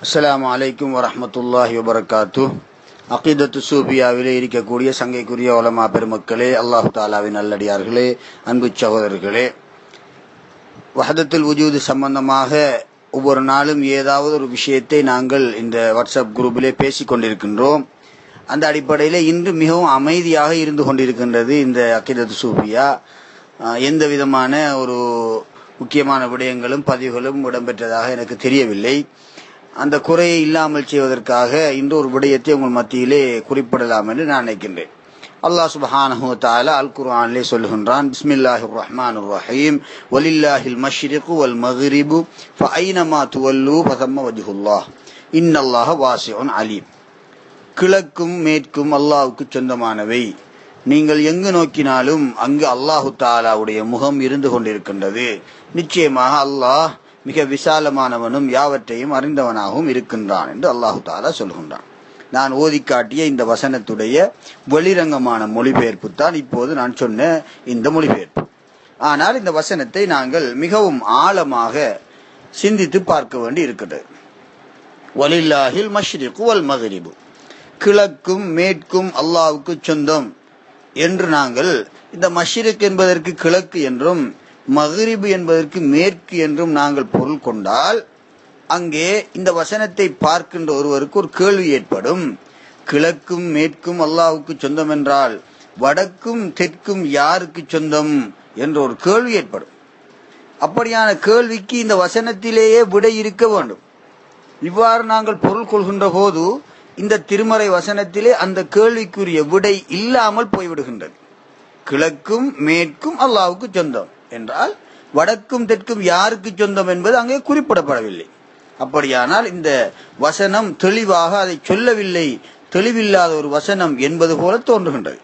அஸ்ஸலாமு அலைக்கும் வரஹ்மத்துல்லாஹி வபரகாத்துஹ். அகீதத்து சூபியாவிலே இருக்கக்கூடிய சங்கைக்குரிய உலமா பெருமக்களே, அல்லாஹு தாலாவின் நல்லடியார்களே, அன்பு சகோதரர்களே, வஹதத்துல் வஜூத் சம்பந்தமாக ஒவ்வொரு நாளும் ஏதாவது ஒரு விஷயத்தை நாங்கள் இந்த வாட்ஸ்அப் குரூப்பிலே பேசிக் கொண்டிருக்கின்றோம். அந்த அடிப்படையில் இன்று மிகவும் அமைதியாக இருந்து கொண்டிருக்கின்றது இந்த அகீதத்து சூபியா. எந்த விதமான ஒரு முக்கியமான விடயங்களும் பதிவுகளும் இடம்பெற்றதாக எனக்கு தெரியவில்லை. அந்த குறையை இல்லாமல் செய்வதற்காக இன்று ஒரு விடயத்தை உங்கள் மத்தியிலே குறிப்பிடலாம் என்று நான் நினைக்கின்றேன். அல்லாஹ் சுப்ஹானஹு வ தஆலா அல் குர்ஆனிலே சொல்லுகின்றான், பிஸ்மில்லாஹிர் ரஹ்மானிர் ரஹீம், வலில்லாஹில் மஷ்ரிகு வல் மக்ரிபு ஃபஐனமா துவல்லு ஃபதம்ம வஜ்ஹுல்லாஹ் இன்னல்லாஹ வாசிஉன் அலீம். கிழக்கும் மேற்கும் அல்லாஹ்வுக்கு சொந்தமானவை, நீங்கள் எங்கு நோக்கினாலும் அங்கு அல்லாஹு தஆலாவுடைய முகம் இருந்து கொண்டிருக்கின்றது. நிச்சயமாக அல்லாஹ் மிக விசாலமானவனும் யாவற்றையும் அறிந்தவனாகவும் இருக்கின்றான் என்று அல்லாஹு தஆலா சொல்கின்றான். நான் ஓதி காட்டிய இந்த வசனத்துடைய வெளிரங்கமான மொழிபெயர்ப்பு தான் இப்போது நான் சொன்ன இந்த மொழிபெயர்ப்பு. ஆனால் இந்த வசனத்தை நாங்கள் மிகவும் ஆழமாக சிந்தித்து பார்க்க வேண்டி இருக்கிறது. வலில்லாஹில் மஷ்ரிகு வல் மக்ரிபு, கிழக்கும் மேற்கும் அல்லாஹ்வுக்கு சொந்தம் என்று நாங்கள் இந்த மஷ்ரிக் என்பதற்கு கிழக்கு என்றும் மக்ரிபு என்பதற்கு மேற்கு என்றும் நாங்கள் பொருள் கொண்டால், அங்கே இந்த வசனத்தை பார்க்கின்ற ஒருவருக்கு ஒரு கேள்வி ஏற்படும். கிழக்கும் மேற்கும் அல்லாஹ்வுக்கு சொந்தம் என்றால் வடக்கும் தெற்கும் யாருக்கு சொந்தம் என்ற ஒரு கேள்வி ஏற்படும். அப்படியான கேள்விக்கு இந்த வசனத்திலேயே விடை இருக்க வேண்டும். இவ்வாறு நாங்கள் பொருள் கொள்கின்ற போது இந்த திருமறை வசனத்திலே அந்த கேள்விக்குரிய விடை இல்லாமல் போய்விடுகின்றது. கிழக்கும் மேற்கும் அல்லாஹ்வுக்கு சொந்தம் என்றால் வடக்கும் தெற்கும் யாருக்கு சொந்தம் என்பது அங்கே குறிப்பிடப்படவில்லை. அப்படியானால் இந்த வசனம் தெளிவாக அதை சொல்லவில்லை, தெளிவில்லாத ஒரு வசனம் என்பது போல தோன்றுகின்றது.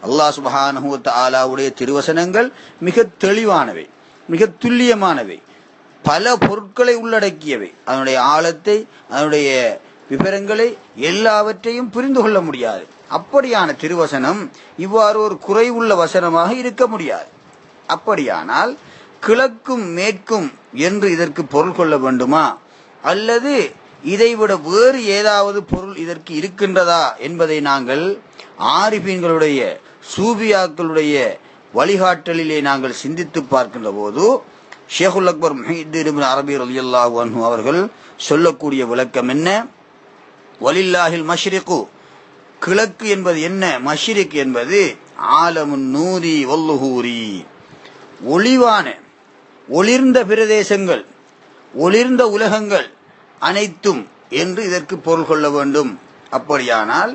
அல்லாஹ் சுப்ஹானஹு வ தஆலாவுடைய திருவசனங்கள் மிக தெளிவானவை, மிக துல்லியமானவை, பல பொருட்களை உள்ளடக்கியவை. அதனுடைய ஆழத்தை, அதனுடைய விவரங்களை எல்லாவற்றையும் புரிந்து கொள்ள முடியாது. அப்படியான திருவசனம் இவ்வாறு ஒரு குறைவுள்ள வசனமாக இருக்க முடியாது. அப்படியானால் கிழக்கும் மேற்கும் என்று இதற்கு பொருள் கொள்ள வேண்டுமா, அல்லது இதைவிட வேறு ஏதாவது பொருள் இதற்கு இருக்கின்றதா என்பதை நாங்கள் ஆரிஃபீன்களுடைய சூபியாக்களுடைய வழிகாட்டலிலே நாங்கள் சிந்தித்து பார்க்கின்ற போது ஷேகுல் அக்பர் முஹியுத்தீன் இப்னு அரபி ரலியல்லாஹு அன்ஹு அவர்கள் சொல்லக்கூடிய விளக்கம் என்ன? வலில்லாஹில் மஷ்ரிகு, கிழக்கு என்பது என்ன? மஷ்ரிக் என்பது ஆலமுன் நூரி வல்லுஹூரி, ஒளிவான ஒளிர்ந்த பிரதேசங்கள், ஒளிர்ந்த உலகங்கள் அனைத்தும் என்று இதற்கு பொருள் கொள்ள வேண்டும். அப்படியானால்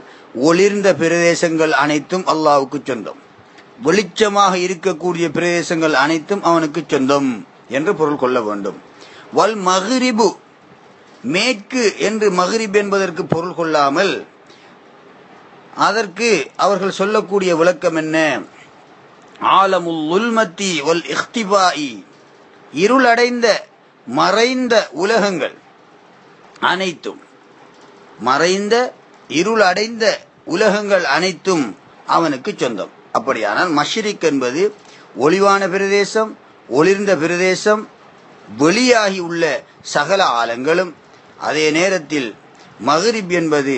ஒளிர்ந்த பிரதேசங்கள் அனைத்தும் அல்லாஹ்வுக்கு சொந்தம், வெளிச்சமாக இருக்கக்கூடிய பிரதேசங்கள் அனைத்தும் அவனுக்கு சொந்தம் என்று பொருள் கொள்ள வேண்டும். வல் மக்ரிபு, மேற்கு என்று மக்ரிப் என்பதற்கு பொருள் கொள்ளாமல் அதற்கு அவர்கள் சொல்லக்கூடிய விளக்கம் என்ன? ஆலமுல் உல்மத்தி வல் இஹ்திபாஇ, இருளடைந்த மறைந்த உலகங்கள் அனைத்தும், மறைந்த இருளடைந்த உலகங்கள் அனைத்தும் அவனுக்கு சொந்தம். அப்படியானால் மஷ்ரிக் என்பது ஒளிவான பிரதேசம், ஒளிர்ந்த பிரதேசம், வெளியாகி உள்ள சகல ஆலங்களும். அதே நேரத்தில் மக்ரிப் என்பது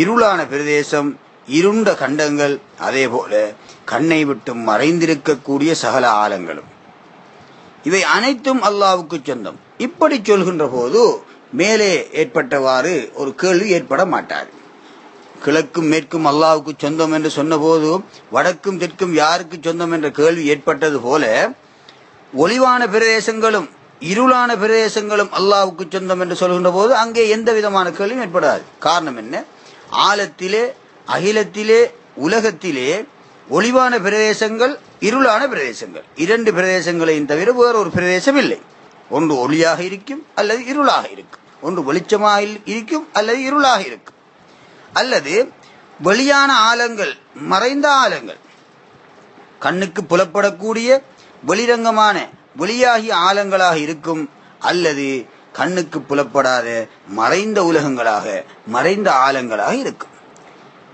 இருளான பிரதேசம், இருண்ட கண்டங்கள், அதே போல கண்ணை விட்டு மறைந்திருக்கக்கூடிய சகல ஆலங்களும். இவை அனைத்தும் அல்லாஹ்வுக்கு சொந்தம். இப்படி சொல்கின்ற போது மேலே ஏற்பட்டவாறு ஒரு கேள்வி ஏற்பட மாட்டாது. கிழக்கும் மேற்கும் அல்லாஹ்வுக்கு சொந்தம் என்று சொன்ன போது வடக்கும் தெற்கும் யாருக்கு சொந்தம் என்ற கேள்வி ஏற்பட்டது போல, ஒளிவான பிரதேசங்களும் இருளான பிரதேசங்களும் அல்லாஹ்வுக்கு சொந்தம் என்று சொல்கின்ற போது அங்கே எந்த விதமான கேள்வியும் ஏற்படாது. காரணம் என்ன? ஆழத்திலே, அகிலத்திலே, உலகத்திலே ஒளிவான பிரதேசங்கள், இருளான பிரதேசங்கள், இரண்டு பிரதேசங்களையும் தவிர வேறொரு பிரதேசம் இல்லை. ஒன்று ஒளியாக இருக்கும் அல்லது இருளாக இருக்கும், ஒன்று வெளிச்சமாக இருக்கும் அல்லது இருளாக இருக்கும், அல்லது வெளியான ஆழங்கள், மறைந்த ஆழங்கள், கண்ணுக்கு புலப்படக்கூடிய வெளிரங்கமான வெளியாகிய ஆழங்களாக இருக்கும், அல்லது கண்ணுக்கு புலப்படாத மறைந்த உலகங்களாக, மறைந்த ஆழங்களாக இருக்கும்.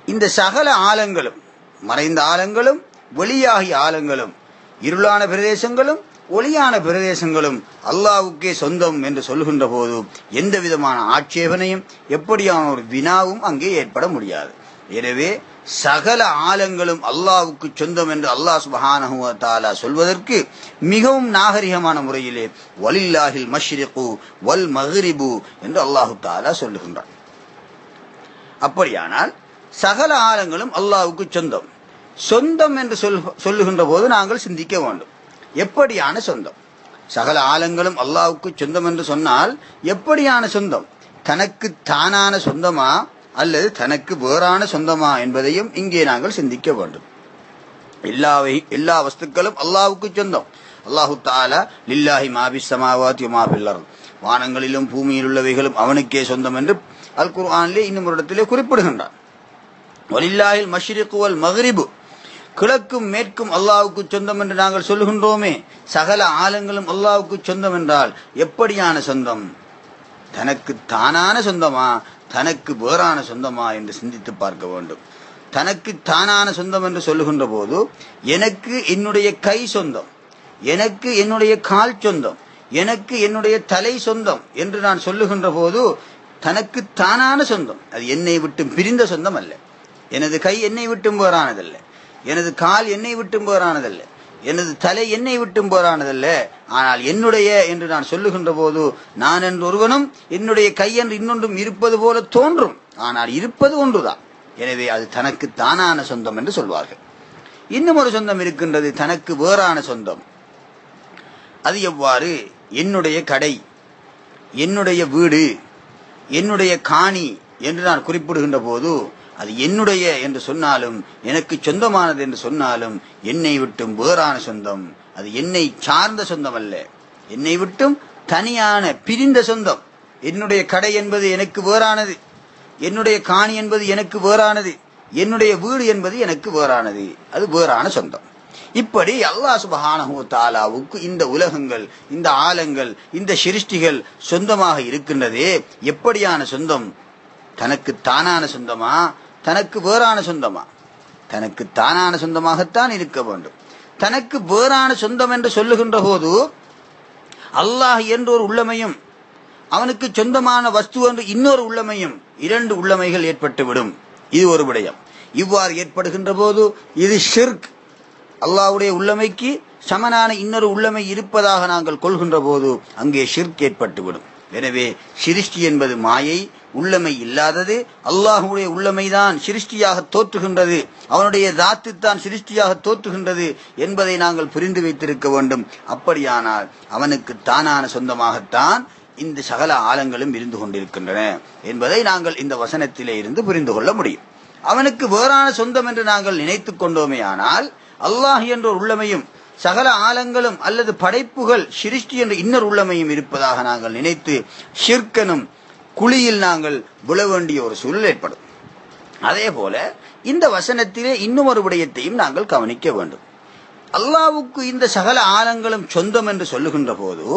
இந்த சகல ஆழங்களும், மறைந்த ஆழங்களும் வெளியாகிய ஆழங்களும், இருளான பிரதேசங்களும் ஒளியான பிரதேசங்களும் அல்லாஹ்வுக்கே சொந்தம் என்று சொல்கின்ற போது எந்த விதமான ஆட்சேபனையும் எப்படியான ஒரு வினாவும் அங்கே ஏற்பட முடியாது. எனவே சகல ஆலங்களும் அல்லாஹ்வுக்கு சொந்தம் என்று அல்லாஹ் சுப்ஹானஹு வ தஆலா சொல்வதற்கு மிகவும் நாகரிகமான முறையிலே வலில்லாஹில் மஷ்ரிகு வல் மக்ரிபு என்று அல்லாஹ் தஆலா சொல்லுகின்றார். அப்படியானால் சகல ஆலங்களும் அல்லாஹ்வுக்கு சொந்தம். சொந்தம் என்று சொல்லுகின்ற போது நாங்கள் சிந்திக்க வேண்டும். எப்படியான சொந்தம்? சகல ஆலங்களும் அல்லாஹ்வுக்கு சொந்தம் என்று சொன்னால் எப்படியான சொந்தம்? தனக்கு தானான சொந்தமா அல்லது தனக்கு வேறான சொந்தமா என்பதையும் இங்கே நாங்கள் சிந்திக்க வேண்டும். எல்லா வஸ்துக்களும் அல்லாஹ்வுக்கு சொந்தம். அல்லாஹு தஆலா லில்லாஹி மா பிஸ் ஸமாவாதி வ மா ஃபில் அர்த், வானங்களிலும் பூமியில் உள்ளவைகளும் அவனுக்கே சொந்தம் என்று அல் குர்ஆனிலே இன்னும் ஒரு இடத்திலே குறிப்பிடுகின்றார். வலில்லாஹில் மஷ்ரிகு வல் மக்ரிபு, கிழக்கும் மேற்கும் அல்லாஹ்வுக்கு சொந்தம் என்று நாங்கள் சொல்லுகின்றோமே. சகல ஆலங்களும் அல்லாஹ்வுக்கு சொந்தம் என்றால் எப்படியான சொந்தம்? தனக்கு தானான சொந்தமா தனக்கு வேறான சொந்தமா என்று சிந்தித்து பார்க்க வேண்டும். தனக்கு தானான சொந்தம் என்று சொல்லுகின்ற போது எனக்கு என்னுடைய கை சொந்தம், எனக்கு என்னுடைய கால் சொந்தம், எனக்கு என்னுடைய தலை சொந்தம் என்று நான் சொல்லுகின்ற போது தனக்கு தானான சொந்தம். அது என்னை விட்டு பிரிந்த சொந்தம் அல்ல. எனது கை என்னை விட்டும் வேறானதல்ல, எனது கால் என்னை விட்டும் வேறானதல்ல, எனது தலை என்னை விட்டும் போரானதல்ல. ஆனால் என்னுடைய என்று நான் சொல்லுகின்ற போது நான் என்று ஒருவனும் என்னுடைய கை என்று இன்னொன்றும் இருப்பது போல தோன்றும், ஆனால் இருப்பது ஒன்றுதான். எனவே அது தனக்கு தானான சொந்தம் என்று சொல்வார்கள். இன்னும் ஒரு சொந்தம் இருக்கின்றது, தனக்கு வேறான சொந்தம். அது எவ்வாறு? என்னுடைய கடை, என்னுடைய வீடு, என்னுடைய காணி என்று நான் குறிப்பிடுகின்ற போது அது என்னுடைய என்று சொன்னாலும் எனக்கு சொந்தமானது என்று சொன்னாலும் என்னை விட்டும் வேறான சொந்தம். அது என்னை சார்ந்த சொந்தம் அல்ல, என்னை விட்டும் தனியான பிரிந்த சொந்தம். என்னுடைய கடை என்பது எனக்கு வேறானது, என்னுடைய காணி என்பது எனக்கு வேறானது, என்னுடைய வீடு என்பது எனக்கு வேறானது. அது வேறான சொந்தம். இப்படி அல்லாஹ் சுப்ஹானஹு வ தஆலாவுக்கு இந்த உலகங்கள், இந்த ஆலங்கள், இந்த சிருஷ்டிகள் சொந்தமாக இருக்கின்றதே. எப்படியான சொந்தம்? தனக்கு தானான சொந்தமா தனக்கு வேறான சொந்தமா? தனக்கு தானான சொந்தமாகத்தான் இருக்க வேண்டும். தனக்கு வேறான சொந்தம் என்று சொல்லுகின்ற போது அல்லாஹ் என்ற ஒரு உள்ளமையும் அவனுக்கு சொந்தமான வஸ்து என்று இன்னொரு உள்ளமையும், இரண்டு உள்ளமைகள் ஏற்பட்டுவிடும். இது ஒரு விடயம். இவ்வாறு ஏற்படுகின்ற போது இது ஷிர்க். அல்லாஹ்வுடைய உள்ளமைக்கு சமனான இன்னொரு உள்ளமை இருப்பதாக நாங்கள் கொள்கின்ற போது அங்கே ஷிர்க் ஏற்பட்டுவிடும். எனவே சிருஷ்டி என்பது மாயை, உள்ளமை இல்லாதது. அல்லாஹ்வுடைய உள்ளமைதான் சிருஷ்டியாக தோற்றுகின்றது, அவனுடைய தாத்து தான் சிருஷ்டியாக தோற்றுகின்றது என்பதை நாங்கள் புரிந்து வைத்திருக்க வேண்டும். அப்படியானால் அவனுக்கு தானான சொந்தமாகத்தான் இந்த சகல ஆலங்களும் இருந்து கொண்டிருக்கின்றன என்பதை நாங்கள் இந்த வசனத்திலே இருந்து புரிந்து கொள்ள முடியும். அவனுக்கு வேறான சொந்தம் என்று நாங்கள் நினைத்துக் கொண்டோமே ஆனால் அல்லாஹ் என்ற உள்ளமையும் சகல ஆலங்களும் அல்லது படைப்புகள் சிருஷ்டி என்ற இன்னொரு உள்ளமையும் இருப்பதாக நாங்கள் நினைத்து ஷிர்கனும் குழியில் நாங்கள் விழ வேண்டிய ஒரு சூழல் ஏற்படும். அதே போல இந்த வசனத்திலே இன்னும் ஒரு விடயத்தையும் நாங்கள் கவனிக்க வேண்டும். அல்லாஹ்வுக்கு இந்த சகல ஆலங்களும் சொந்தம் என்று சொல்லுகின்ற போது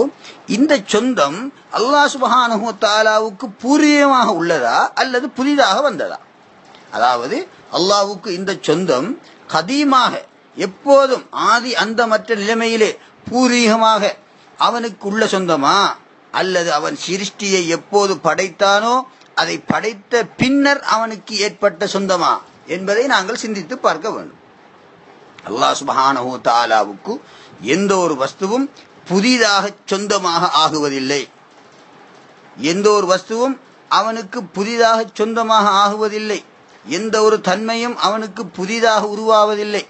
இந்த சொந்தம் அல்லாஹ் சுப்ஹானஹு வ தஆலாவுக்கு பூர்வீகமாக உள்ளதா அல்லது புதிதாக வந்ததா? அதாவது அல்லாஹ்வுக்கு இந்த சொந்தம் கதீமாக எப்போதும் ஆதி அந்தமற்ற நிலைமையிலே பூர்வீகமாக அவனுக்கு உள்ள சொந்தமா அல்லது அவன் சிருஷ்டியை எப்போது படைத்தானோ அதை படைத்த பின்னர் அவனுக்கு ஏற்பட்ட சொந்தமா என்பதை நாங்கள் சிந்தித்து பார்க்க வேண்டும். அல்லாஹ் சுப்ஹானஹு வ தஆலாவுக்கு எந்த ஒரு வஸ்துவும் புதிதாக சொந்தமாக ஆகுவதில்லை. எந்த ஒரு வஸ்துவும் அவனுக்கு புதிதாக சொந்தமாக ஆகுவதில்லை. எந்த ஒரு தன்மையும் அவனுக்கு புதிதாக உருவாவதில்லை.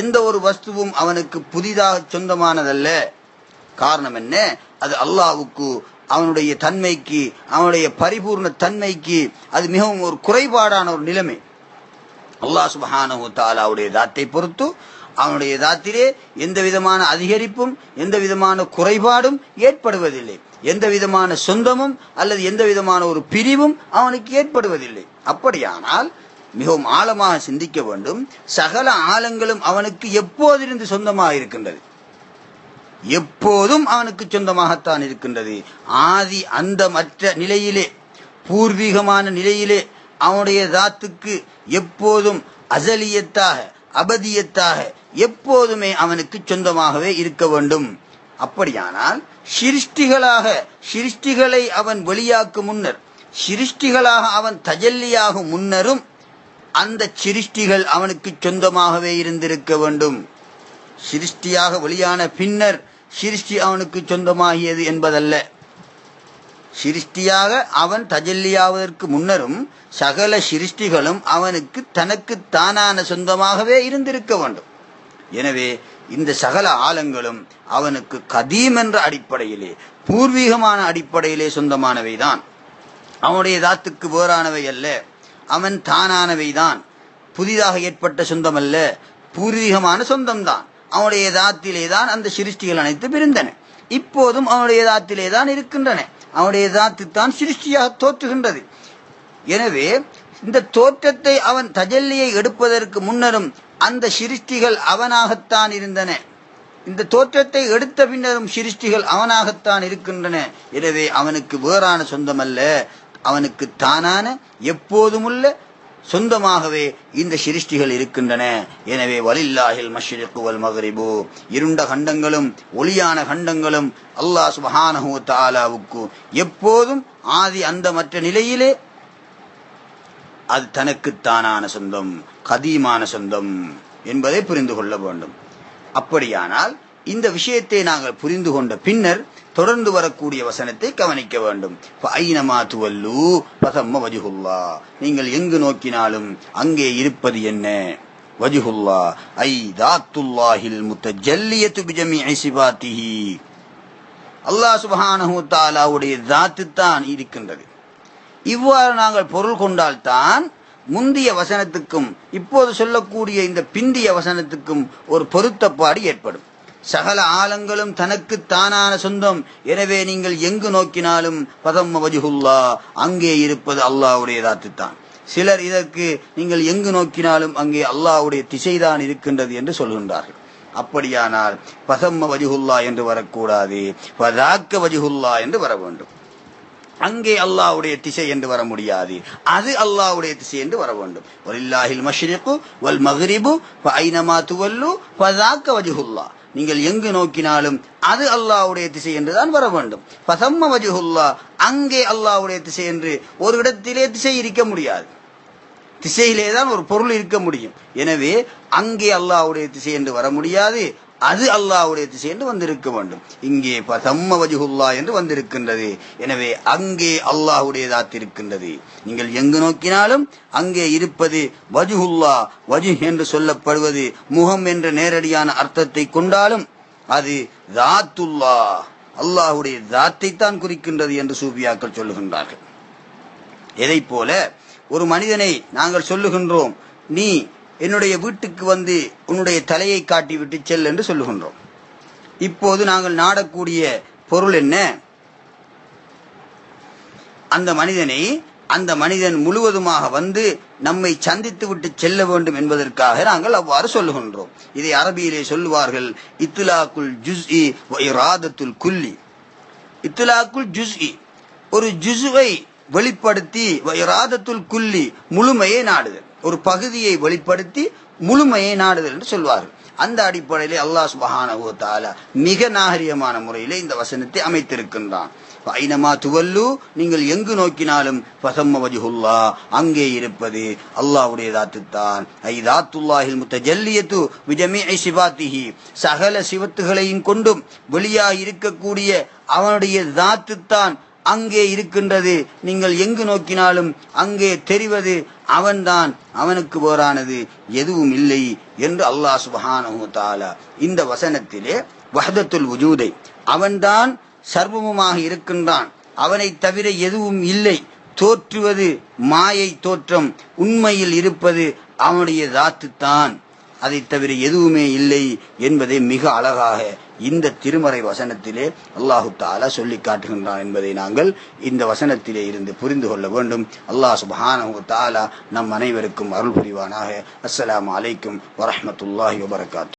எந்த ஒரு வஸ்துவும் அவனுக்கு புதிதாக சொந்தமானதல்ல. காரணம் என்ன? அது அல்லாஹ்வுக்கு, அவனுடைய தன்மைக்கு, அவனுடைய பரிபூர்ண தன்மைக்கு அது மிகவும் ஒரு குறைபாடான ஒரு நிலைமை. அல்லாஹ் சுப்ஹானஹு வ தஆலாவுடைய தாத்தை பொறுத்து அவனுடைய தாத்திலே எந்த விதமான அதிகரிப்பும் எந்த விதமான குறைபாடும் ஏற்படுவதில்லை. எந்த விதமான சொந்தமும் அல்லது எந்த விதமான ஒரு பிரிவும் அவனுக்கு ஏற்படுவதில்லை. அப்படியானால் மிகவும் ஆழமாக சிந்திக்க வேண்டும். சகல ஆலங்களும் அவனுக்கு எப்போதிருந்து சொந்தமாக இருக்கின்றது? எப்போதும் அவனுக்கு சொந்தமாகத்தான் இருக்கின்றது. ஆதி அந்தமற்ற நிலையிலே, பூர்வீகமான நிலையிலே அவனுடைய தாத்துக்கு எப்போதும் அசலியத்தாக, அபதியத்தாக எப்போதுமே அவனுக்கு சொந்தமாகவே இருக்க வேண்டும். அப்படியானால் சிருஷ்டிகளை அவன் வெளியாக்கும் முன்னர், சிருஷ்டிகளாக அவன் தஜல்லியாகும் முன்னரும் அந்த சிருஷ்டிகள் அவனுக்கு சொந்தமாகவே இருந்திருக்க வேண்டும். சிருஷ்டியாக வெளியான பின்னர் சிருஷ்டி அவனுக்கு சொந்தமாகியது என்பதல்ல. சிருஷ்டியாக அவன் தஜல்லியாவதற்கு முன்னரும் சகல சிருஷ்டிகளும் அவனுக்கு தனக்கு தானான சொந்தமாகவே இருந்திருக்க வேண்டும். எனவே இந்த சகல ஆலங்களும் அவனுக்கு கதீம் என்ற அடிப்படையிலே, பூர்வீகமான அடிப்படையிலே சொந்தமானவைதான். அவனுடைய தாத்துக்கு வேறானவை அல்ல, அவன் தானானவைதான். புதிதாக ஏற்பட்ட சொந்தம் அல்ல, பூர்வீகமான சொந்தம்தான். அவனுடைய தாத்திலேதான் அந்த சிருஷ்டிகள் அனைத்து பிரிந்தன. இப்போதும் அவனுடைய தாத்திலேதான் இருக்கின்றன. அவனுடைய தாத்து தான் சிருஷ்டியாக தோற்றுகின்றது. எனவே இந்த தோற்றத்தை அவன் தஜல்லியை எடுப்பதற்கு முன்னரும் அந்த சிருஷ்டிகள் அவனாகத்தான் இருந்தன. இந்த தோற்றத்தை எடுத்த பின்னரும் சிருஷ்டிகள் அவனாகத்தான் இருக்கின்றன. எனவே அவனுக்கு வேறான சொந்தம் அல்ல, அவனுக்கு தானான எப்போதுமுள்ள சொந்தமாகவே இந்த சிருஷ்டிகள் இருக்கின்றன. எனவே வலில்லாஹில் மஷ்ரிக்கு வல் மக்ரிபு, இருண்ட கண்டங்களும் ஒளியான கண்டங்களும் அல்லாஹ் சுப்ஹானஹு வ தஆலாவுக்கு எப்போதும் ஆதி அந்த மற்ற நிலையிலே அது தனக்குத்தானான சொந்தம், கதீமான சொந்தம் என்பதை புரிந்து கொள்ள வேண்டும். அப்படியானால் இந்த விஷயத்தை நாங்கள் புரிந்து கொண்ட பின்னர் தொடர்ந்து வரக்கூடிய வசனத்தை கவனிக்க வேண்டும். ஐனமா துவல்லு ஃபதம்ம வஜ்ஹுல்லாஹ், நீங்கள் எங்கு நோக்கினாலும் அங்கே இருப்பது என்ன? வஜ்ஹுல்லாஹ் ஐ தாத்துல்லாஹில் முத்தஜல்லியத்து பிஜமீஇ சிபாத்திஹி, அல்லாஹ் சுப்ஹானஹு வ தஆலாவுடைய தாத்து தான் இருக்கின்றது. இவ்வாறு நாங்கள் பொருள் கொண்டால்தான் முந்திய வசனத்துக்கும் இப்போது சொல்லக்கூடிய இந்த பிந்திய வசனத்துக்கும் ஒரு பொருத்தப்பாடு ஏற்படும். சகல ஆலங்களும் தனக்கு தானான சொந்தம். எனவே நீங்கள் எங்கு நோக்கினாலும் ஃபதம்ம வஜ்ஹுல்லாஹ், அங்கே இருப்பது அல்லாஹ்வுடைய தாத்துத்தான். சிலர் இதற்கு நீங்கள் எங்கு நோக்கினாலும் அங்கே அல்லாஹ்வுடைய திசைதான் இருக்கின்றது என்று சொல்கின்றார்கள். அப்படியானால் ஃபதம்ம வஜ்ஹுல்லாஹ் என்று வரக்கூடாது, ஃபதாக்க வஜ்ஹுல்லாஹ் என்று வர வேண்டும். அங்கே அல்லாஹ்வுடைய திசை என்று வர முடியாது, அது அல்லாஹ்வுடைய திசை என்று வர வேண்டும். வலில்லாஹில் மஷ்ரிக்கு வல் மக்ரிபு ஃபஐனமா துவல்லு ஃபதாக்க வஜ்ஹுல்லாஹ், நீங்கள் எங்கு நோக்கினாலும் அது அல்லாஹ்வுடைய திசை என்றுதான் வர வேண்டும். ஃபதம்ம வஜ்ஹுல்லாஹ், அங்கே அல்லாஹ்வுடைய திசை என்று ஒரு இடத்திலே திசை இருக்க முடியாது, திசையிலே தான் ஒரு பொருள் இருக்க முடியும். எனவே அங்கே அல்லாஹ்வுடைய திசை என்று வர முடியாது, அது அல்லாஹ்வுடைய திசை என்று வந்திருக்க வேண்டும். இங்கே ஃபதம்ம வஜ்ஹுல்லாஹ் என்று வந்திருக்கின்றது. எனவே அங்கே அல்லாஹ்வுடைய தாத் இருக்கின்றது. நீங்கள் எங்கு நோக்கினாலும் அங்கே இருப்பது வஜ்ஹுல்லாஹ். வஜ்ஹ் என்று சொல்லப்படுவது முகம் என்ற நேரடியான அர்த்தத்தை கொண்டாலும் அது தாத்துல்லாஹ், அல்லாஹ்வுடைய தாத்தை தான் குறிக்கின்றது என்று சூஃபியாக்கள் சொல்லுகின்றார்கள். எதை போல ஒரு மனிதனை நாங்கள் சொல்லுகின்றோம், நீ என்னுடைய வீட்டுக்கு வந்து உன்னுடைய தலையை காட்டிவிட்டு செல் என்று சொல்லுகின்றோம். இப்போது நாங்கள் நாடக்கூடிய பொருள் என்ன? அந்த மனிதன் முழுவதுமாக வந்து நம்மை சந்தித்து விட்டு செல்ல வேண்டும் என்பதற்காக நாங்கள் அவ்வாறு சொல்லுகின்றோம். இதை அரபியிலே சொல்லுவார்கள் இத்லாக்குல் ஜுஸ்இ வ இராதத்துல் குல்லி. இத்லாக்குல் ஜுஸ்இ, ஒரு ஜுஸ்வை வெளிப்படுத்தி, வ இராதத்துல் குல்லி, முழுமையை நாடுதல். ஒரு பகுதியை வெளிப்படுத்தி முழுமையை நாடுதல் என்று சொல்வார்கள். அந்த அடிப்படையிலே அல்லாஹ் சுப்ஹானஹு வ தஆலா மிக நாகரிகமான முறையிலே இந்த வசனத்தை அமைத்திருக்கின்றான். ஐனமா துவல்லு, நீங்கள் எங்கு நோக்கினாலும் ஃபதம்ம வஜ்ஹுல்லாஹ், அங்கே இருப்பது அல்லாஹ்வுடைய தாத்துத்தான். ஐ தாத்துல்லாஹில் முத்தஜல்லியத்து பிஜமீஇ சிபாத்திஹி, சகல சிவத்துகளையும் கொண்டும் வெளியாக இருக்கக்கூடிய அவனுடைய தாத்துத்தான் அங்கே இருக்கின்றது. நீங்கள் எங்கு நோக்கினாலும் அங்கே தெரிவது அவன்தான், அவனுக்கு வேறானது எதுவும் இல்லை என்று அல்லாஹ் சுப்ஹானஹு வ தஆலா இந்த வசனத்திலே வஹ்தத்துல் வுஜூதை, அவன்தான் சர்வமுமாக இருக்கின்றான், அவனை தவிர எதுவும் இல்லை, தோற்றுவது மாயை தோற்றம், உண்மையில் இருப்பது அவனுடைய தாத்துத்தான், அதை தவிர எதுவுமே இல்லை என்பதை மிக அழகாக இந்த திருமறை வசனத்திலே அல்லாஹு தஆலா சொல்லி காட்டுகின்றான் என்பதை நாங்கள் இந்த வசனத்திலே இருந்து புரிந்து கொள்ள வேண்டும். அல்லாஹ் சுப்ஹானஹு வ தஆலா நம் அனைவருக்கும் அருள் புரிவானாக. அஸ்ஸலாமு அலைக்கும் வரஹ்மத்துல்லாஹி வபரகாத்துஹு.